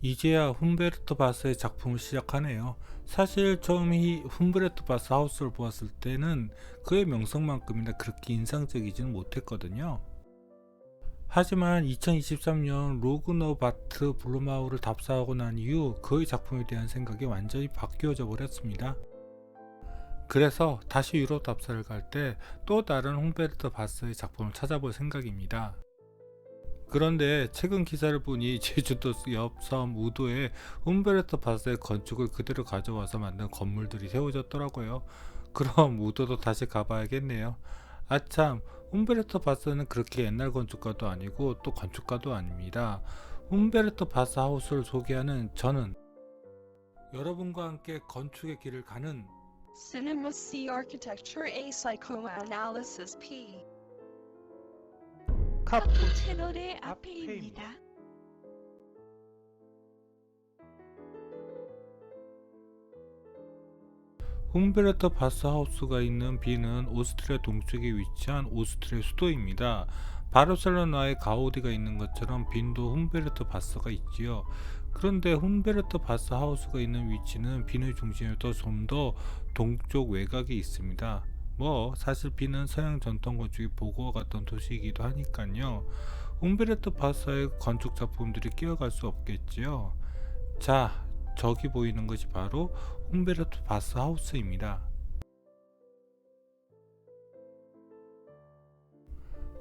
이제야 humberto 바스의 작품을 시작하네요. 사실 처음 이 humberto 바스 하우스를 보았을 때는 그의 명성만큼이나 그렇게 인상적이지는 못했거든요. 하지만 2023년 로그너 바트 블루마우를 답사하고 난 이후 그의 작품에 대한 생각이 완전히 바뀌어져 버렸습니다. 그래서 다시 유럽 답사를 갈 때 또 다른 humberto 바스의 작품을 찾아볼 생각입니다. 그런데 최근 기사를 보니 제주도 옆 섬 우도에 humberto 바스의 건축을 그대로 가져와서 만든 건물들이 세워졌더라고요. 그럼 우도도 다시 가봐야겠네요. 아참, humberto 바스는 그렇게 옛날 건축가도 아니고 또 건축가도 아닙니다. humberto 바스 하우스를 소개하는 저는 여러분과 함께 건축의 길을 가는 Cinema C Architecture A Psychoanalysis P 카푸 채널의 앞에입니다. humberto 바스 하우스가 있는 비는 오스트리아 동쪽에 위치한 오스트리아 수도입니다. 바르셀로나에 가우디가 있는 것처럼 빈도 humberto 바스가 있지요. 그런데 humberto 바스 하우스가 있는 위치는 빈의 중심에서 좀 더 동쪽 외곽에 있습니다. 뭐 사실 빈은 서양 전통 건축의 보고와 같은 도시이기도 하니까요. humberto 바스의 건축 작품들이 끼어갈 수 없겠지요. 자, 저기 보이는 것이 바로 humberto 바스 하우스입니다.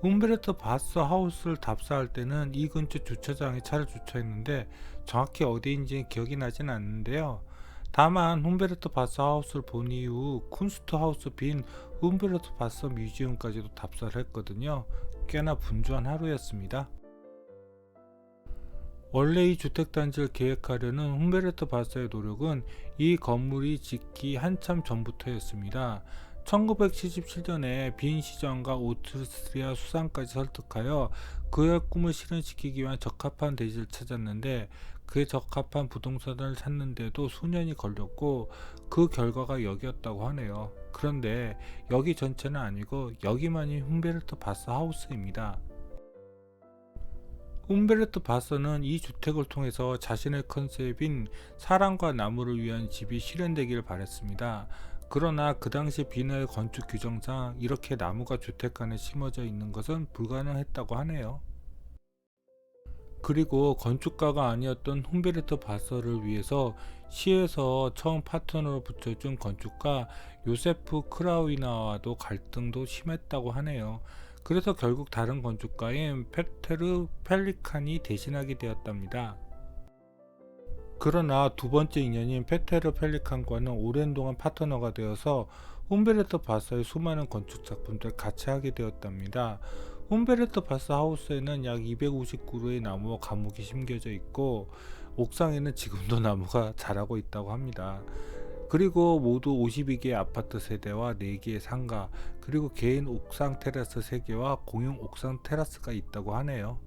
humberto 바스 하우스를 답사할 때는 이 근처 주차장에 차를 주차했는데 정확히 어디인지 기억이 나진 않는데요. 다만 humberto 바스 하우스를 본 이후 쿤스트 하우스 빈 humberto 바스 뮤지엄까지도 답사를 했거든요. 꽤나 분주한 하루였습니다. 원래 이 주택단지를 계획하려는 humberto 바스의 노력은 이 건물이 짓기 한참 전부터였습니다. 1977년에 빈 시장과 오스트리아 수상까지 설득하여 그의 꿈을 실현시키기 위한 적합한 대지를 찾았는데 그에 적합한 부동산을 찾는데도 수년이 걸렸고 그 결과가 여기였다고 하네요. 그런데 여기 전체는 아니고 여기만이 humberto 바스 하우스입니다. humberto 바스는 이 주택을 통해서 자신의 컨셉인 사랑과 나무를 위한 집이 실현되기를 바랬습니다. 그러나 그 당시 빈의 건축 규정상 이렇게 나무가 주택 안에 심어져 있는 것은 불가능했다고 하네요. 그리고 건축가가 아니었던 humberto 바스를 위해서 시에서 처음 파트너로 붙여준 건축가 요세프 크라우이나와도 갈등도 심했다고 하네요. 그래서 결국 다른 건축가인 페테르 펠리칸이 대신하게 되었답니다. 그러나 두 번째 인연인 페테르 펠리칸과는 오랜 동안 파트너가 되어서 humberto 바스의 수많은 건축 작품들을 같이 하게 되었답니다. humberto 바스 하우스에는 약 250그루의 나무와 감옥이 심겨져 있고 옥상에는 지금도 나무가 자라고 있다고 합니다. 그리고 모두 52개의 아파트 세대와 4개의 상가, 그리고 개인 옥상 테라스 3개와 공용 옥상 테라스가 있다고 하네요.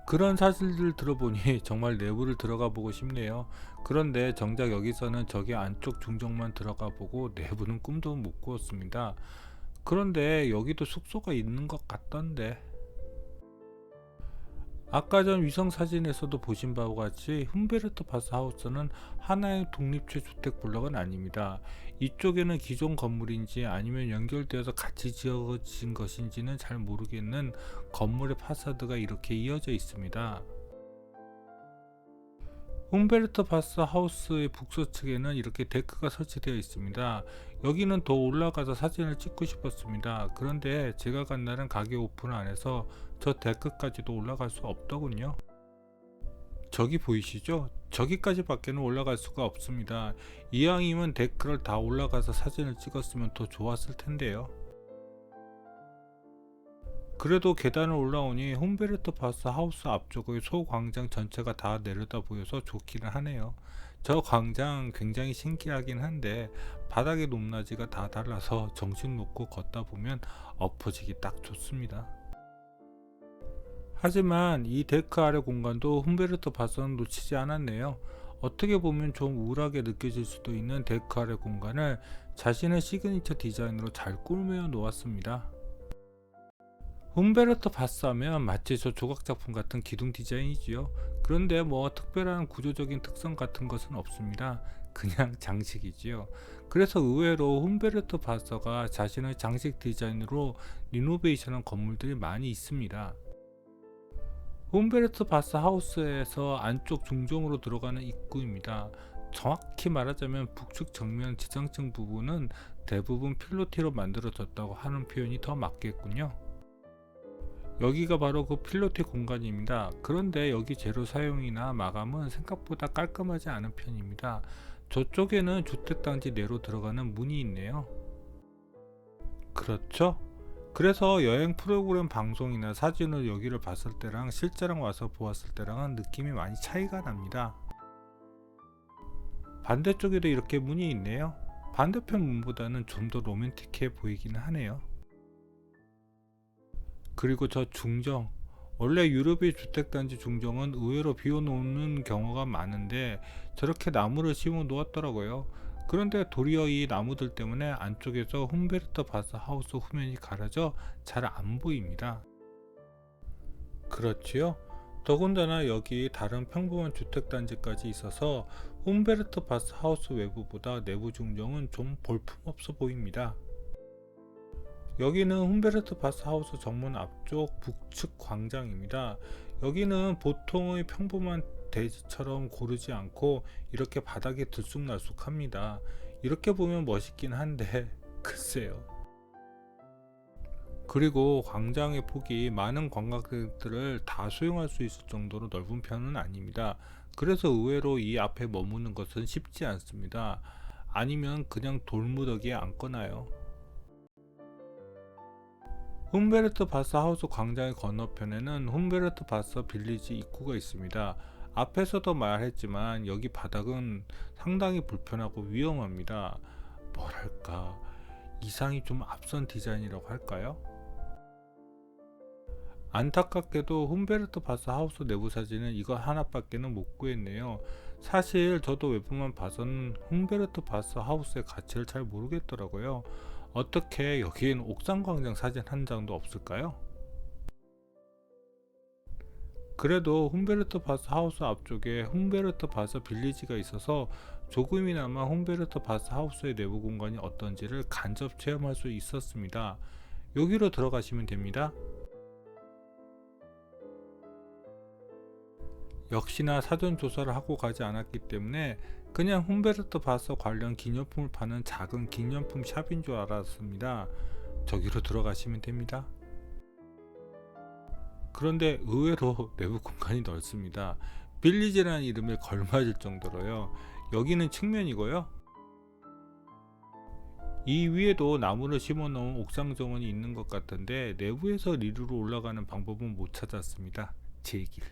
그런 사실들을 들어보니 정말 내부를 들어가 보고 싶네요. 그런데 정작 여기서는 저기 안쪽 중정만 들어가 보고 내부는 꿈도 못 꾸었습니다. 그런데 여기도 숙소가 있는 것 같던데. 아까 전 위성 사진에서도 보신 바와 같이 humberto 바스 하우스는 하나의 독립체 주택 블록은 아닙니다. 이쪽에는 기존 건물인지 아니면 연결되어서 같이 지어진 것인지는 잘 모르겠는 건물의 파사드가 이렇게 이어져 있습니다. humberto 바스 하우스의 북서측에는 이렇게 데크가 설치되어 있습니다. 여기는 더 올라가서 사진을 찍고 싶었습니다. 그런데 제가 간 날은 가게 오픈을 안 해서 저 데크까지도 올라갈 수 없더군요. 저기 보이시죠? 저기까지 밖에는 올라갈 수가 없습니다. 이왕이면 데크를 다 올라가서 사진을 찍었으면 더 좋았을 텐데요. 그래도 계단을 올라오니 humberto 바스 하우스 앞쪽의 소광장 전체가 다 내려다 보여서 좋기는 하네요. 저 광장 굉장히 신기하긴 한데 바닥의 높낮이가 다 달라서 정신 놓고 걷다 보면 엎어지기 딱 좋습니다. 하지만 이 데크 아래 공간도 humberto 바스는 놓치지 않았네요. 어떻게 보면 좀 우울하게 느껴질 수도 있는 데크 아래 공간을 자신의 시그니처 디자인으로 잘 꾸며 놓았습니다. hum베르토 바스 하면 마치 저 조각작품 같은 기둥 디자인이지요. 그런데 뭐 특별한 구조적인 특성 같은 것은 없습니다. 그냥 장식이지요. 그래서 의외로 hum베르토 바서가 자신의 장식 디자인으로 리노베이션한 건물들이 많이 있습니다. hum베르토 바스 하우스에서 안쪽 중정으로 들어가는 입구입니다. 정확히 말하자면 북측 정면 지상층 부분은 대부분 필로티로 만들어졌다고 하는 표현이 더 맞겠군요. 여기가 바로 그 필로티 공간입니다. 그런데 여기 재료 사용이나 마감은 생각보다 깔끔하지 않은 편입니다. 저쪽에는 주택단지 내로 들어가는 문이 있네요. 그렇죠? 그래서 여행 프로그램 방송이나 사진을 여기를 봤을 때랑 실제랑 와서 보았을 때랑은 느낌이 많이 차이가 납니다. 반대쪽에도 이렇게 문이 있네요. 반대편 문보다는 좀 더 로맨틱해 보이기는 하네요. 그리고 저 중정, 원래 유럽의 주택단지 중정은 의외로 비워놓는 경우가 많은데 저렇게 나무를 심어 놓았더라고요. 그런데 도리어 이 나무들 때문에 안쪽에서 hum베르토 바스 하우스 후면이 가려져 잘 안 보입니다. 그렇지요? 더군다나 여기 다른 평범한 주택단지까지 있어서 hum베르토 바스 하우스 외부보다 내부 중정은 좀 볼품없어 보입니다. 여기는 hum베르토 바스 하우스 정문 앞쪽 북측 광장입니다. 여기는 보통의 평범한 대지처럼 고르지 않고 이렇게 바닥이 들쑥날쑥합니다. 이렇게 보면 멋있긴 한데 글쎄요. 그리고 광장의 폭이 많은 관광객들을 다 수용할 수 있을 정도로 넓은 편은 아닙니다. 그래서 의외로 이 앞에 머무는 것은 쉽지 않습니다. 아니면 그냥 돌무더기에 앉거나요. hum베르토 바스 하우스 광장의 건너편에는 hum베르토 바스 빌리지 입구가 있습니다. 앞에서도 말했지만 여기 바닥은 상당히 불편하고 위험합니다. 뭐랄까, 이상이 좀 앞선 디자인이라고 할까요? 안타깝게도 hum베르토 바스 하우스 내부 사진은 이거 하나밖에는 못 구했네요. 사실 저도 외부만 봐서는 hum베르토 바스 하우스의 가치를 잘 모르겠더라고요. 어떻게 여기엔 옥상 광장 사진 한 장도 없을까요? 그래도 hum베르토 바스 하우스 앞쪽에 hum베르토 바스 빌리지가 있어서 조금이나마 hum베르토 바스 하우스의 내부 공간이 어떤지를 간접 체험할 수 있었습니다. 여기로 들어가시면 됩니다. 역시나 사전 조사를 하고 가지 않았기 때문에 그냥 hum베르토 바스 관련 기념품을 파는 작은 기념품 샵인 줄 알았습니다. 저기로 들어가시면 됩니다. 그런데 의외로 내부 공간이 넓습니다. 빌리지라는 이름에 걸맞을 정도로요. 여기는 측면이고요. 이 위에도 나무를 심어 놓은 옥상 정원이 있는 것 같은데 내부에서 리루로 올라가는 방법은 못 찾았습니다. 제 길.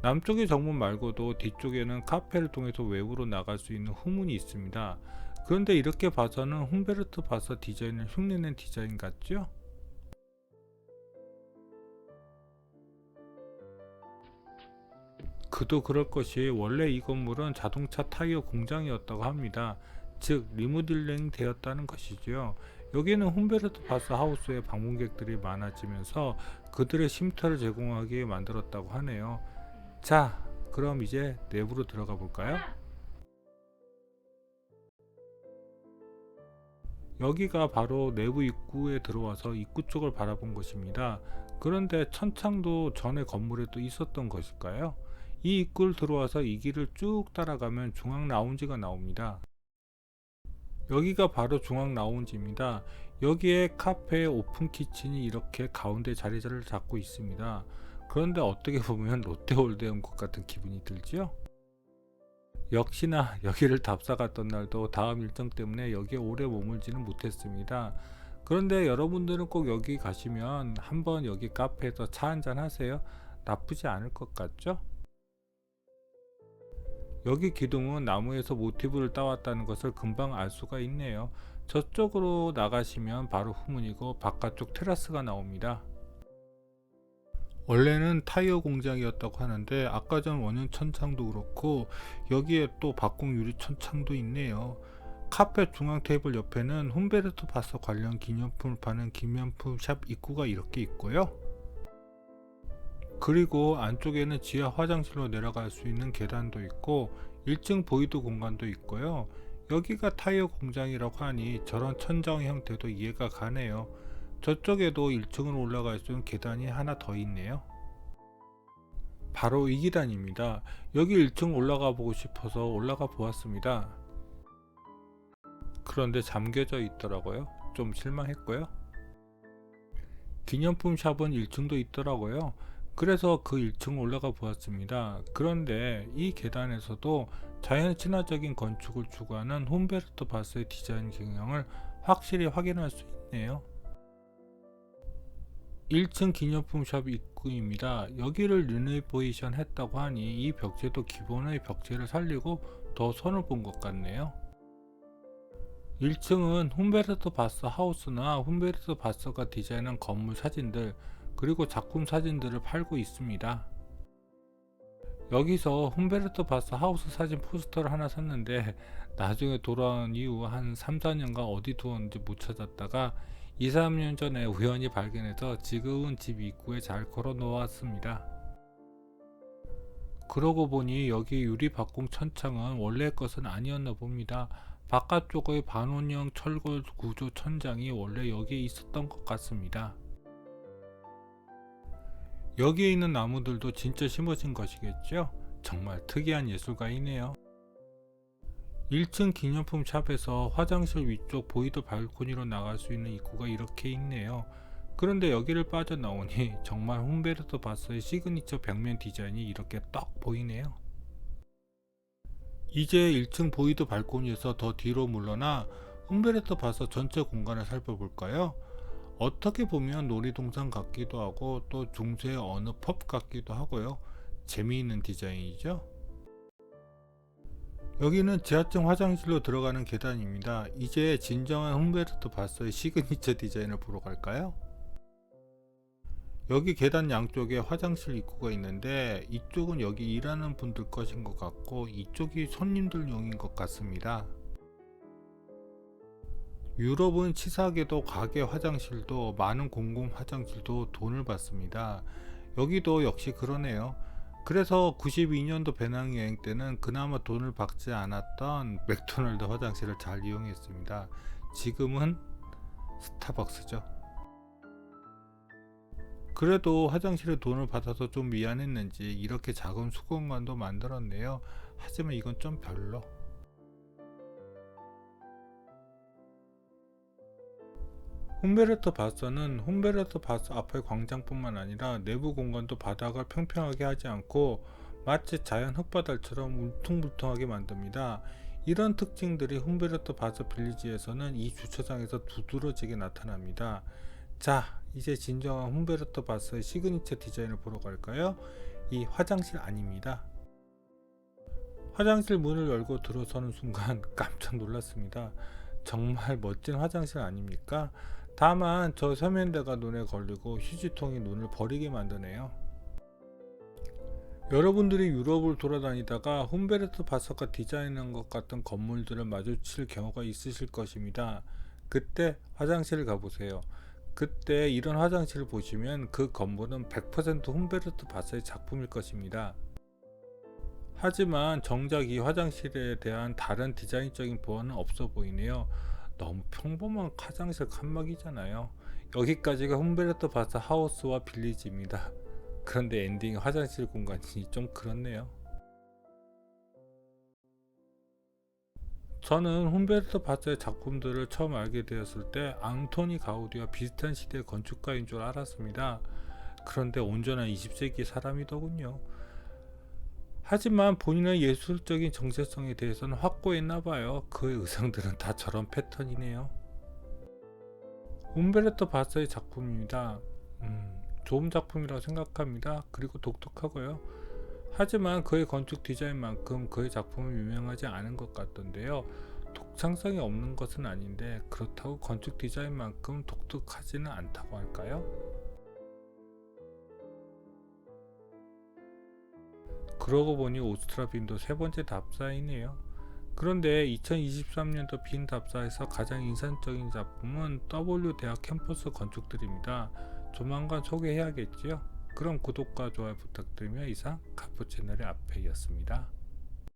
남쪽의 정문 말고도 뒤쪽에는 카페를 통해서 외부로 나갈 수 있는 후문이 있습니다. 그런데 이렇게 봐서는 hum베르토 바스 디자인을 흉내낸 디자인 같죠? 그도 그럴 것이 원래 이 건물은 자동차 타이어 공장이었다고 합니다. 즉 리모델링 되었다는 것이지요. 여기는 hum베르토 바스 하우스에 방문객들이 많아지면서 그들의 쉼터를 제공하기 위해 만들었다고 하네요. 자, 그럼 이제 내부로 들어가 볼까요? 여기가 바로 내부 입구에 들어와서 입구 쪽을 바라본 것입니다. 그런데 천창도 전에 건물에도 있었던 것일까요? 이 입구를 들어와서 이 길을 쭉 따라가면 중앙 라운지가 나옵니다. 여기가 바로 중앙 라운지입니다. 여기에 카페 오픈 키친이 이렇게 가운데 자리를 잡고 있습니다. 그런데 어떻게 보면 롯데월드 온 것 같은 기분이 들지요? 역시나 여기를 답사 갔던 날도 다음 일정 때문에 여기에 오래 머물지는 못했습니다. 그런데 여러분들은 꼭 여기 가시면 한번 여기 카페에서 차 한잔 하세요. 나쁘지 않을 것 같죠? 여기 기둥은 나무에서 모티브를 따왔다는 것을 금방 알 수가 있네요. 저쪽으로 나가시면 바로 후문이고 바깥쪽 테라스가 나옵니다. 원래는 타이어 공장이었다고 하는데 아까 전 원형 천창도 그렇고 여기에 또 박공 유리 천창도 있네요. 카페 중앙 테이블 옆에는 훔베르토 바서 관련 기념품을 파는 기념품 샵 입구가 이렇게 있고요. 그리고 안쪽에는 지하 화장실로 내려갈 수 있는 계단도 있고 1층 보이드 공간도 있고요. 여기가 타이어 공장이라고 하니 저런 천장 형태도 이해가 가네요. 저쪽에도 1층으로 올라갈 수 있는 계단이 하나 더 있네요. 바로 이 계단입니다. 여기 1층 올라가 보고 싶어서 올라가 보았습니다. 그런데 잠겨져 있더라고요. 좀 실망했고요. 기념품 샵은 1층도 있더라고요. 그래서 그 1층 올라가 보았습니다. 그런데 이 계단에서도 자연 친화적인 건축을 추구하는 훔베르토 바스의 디자인 경향을 확실히 확인할 수 있네요. 1층 기념품 샵 입구입니다. 여기를 리노베이션 했다고 하니 이 벽체도 기본의 벽체를 살리고 더 손을 본 것 같네요. 1층은 훔베르토 바서 하우스나 훔베르토 바서가 디자인한 건물 사진들 그리고 작품 사진들을 팔고 있습니다. 여기서 훔베르토 바서 하우스 사진 포스터를 하나 샀는데 나중에 돌아온 이후 한 3, 4년간 어디 두었는지 못 찾았다가 2, 3년 전에 우연히 발견해서 지금은 집 입구에 잘 걸어 놓았습니다. 그러고 보니 여기 유리 박공 천창은 원래 것은 아니었나 봅니다. 바깥쪽의 반원형 철골 구조 천장이 원래 여기에 있었던 것 같습니다. 여기에 있는 나무들도 진짜 심어진 것이겠죠? 정말 특이한 예술가이네요. 1층 기념품 샵에서 화장실 위쪽 보이드 발코니로 나갈 수 있는 입구가 이렇게 있네요. 그런데 여기를 빠져나오니 정말 훔베르토 바서의 시그니처 벽면 디자인이 이렇게 딱 보이네요. 이제 1층 보이드 발코니에서 더 뒤로 물러나 훔베르토 바서 전체 공간을 살펴볼까요? 어떻게 보면 놀이동산 같기도 하고 또 중세의 어느 펍 같기도 하고요. 재미있는 디자인이죠. 여기는 지하층 화장실로 들어가는 계단입니다. 이제 진정한 훔베르토 바서의 시그니처 디자인을 보러 갈까요? 여기 계단 양쪽에 화장실 입구가 있는데 이쪽은 여기 일하는 분들 것인 것 같고 이쪽이 손님들용인 것 같습니다. 유럽은 치사하게도 가게 화장실도 많은 공공 화장실도 돈을 받습니다. 여기도 역시 그러네요. 그래서 92년도 배낭여행 때는 그나마 돈을 받지 않았던 맥도날드 화장실을 잘 이용했습니다. 지금은 스타벅스죠. 그래도 화장실에 돈을 받아서 좀 미안했는지 이렇게 작은 수공간도 만들었네요. 하지만 이건 좀 별로. 훔베르토 바서는 훔베르토 바서 앞의 광장뿐만 아니라 내부 공간도 바닥을 평평하게 하지 않고 마치 자연 흙바닥처럼 울퉁불퉁하게 만듭니다. 이런 특징들이 훔베르토 바서 빌리지에서는 이 주차장에서 두드러지게 나타납니다. 자, 이제 진정한 훔베르토 바서의 시그니처 디자인을 보러 갈까요? 이 화장실 아닙니다. 화장실 문을 열고 들어서는 순간 깜짝 놀랐습니다. 정말 멋진 화장실 아닙니까? 다만 저 세면대가 눈에 걸리고 휴지통이 눈을 버리게 만드네요. 여러분들이 유럽을 돌아다니다가 훔베르토 바서가 디자인한 것 같은 건물들을 마주칠 경우가 있으실 것입니다. 그때 화장실을 가보세요. 그때 이런 화장실을 보시면 그 건물은 100% 훔베르토 바서의 작품일 것입니다. 하지만 정작 이 화장실에 대한 다른 디자인적인 보완은 없어 보이네요. 너무 평범한 화장실 칸막이잖아요. 여기까지가 훔베르토 바서 하우스와 빌리지입니다. 그런데 엔딩 화장실 공간이 좀 그렇네요. 저는 훔베르토 바서의 작품들을 처음 알게 되었을 때 앙토니 가우디와 비슷한 시대의 건축가인 줄 알았습니다. 그런데 온전한 20세기 사람이더군요. 하지만 본인의 예술적인 정체성에 대해서는 확고했나봐요. 그의 의상들은 다 저런 패턴이네요. 훔베르토 바서의 작품입니다. 좋은 작품이라고 생각합니다. 그리고 독특하고요. 하지만 그의 건축 디자인만큼 그의 작품은 유명하지 않은 것 같던데요. 독창성이 없는 것은 아닌데 그렇다고 건축 디자인만큼 독특하지는 않다고 할까요? 그러고 보니 오스트라빈도 세 번째 답사이네요. 그런데 2023년도 빈 답사에서 가장 인상적인 작품은 W 대학 캠퍼스 건축들입니다. 조만간 소개해야겠지요. 그럼 구독과 좋아요 부탁드리며 이상 카푸 채널의 앞에였습니다.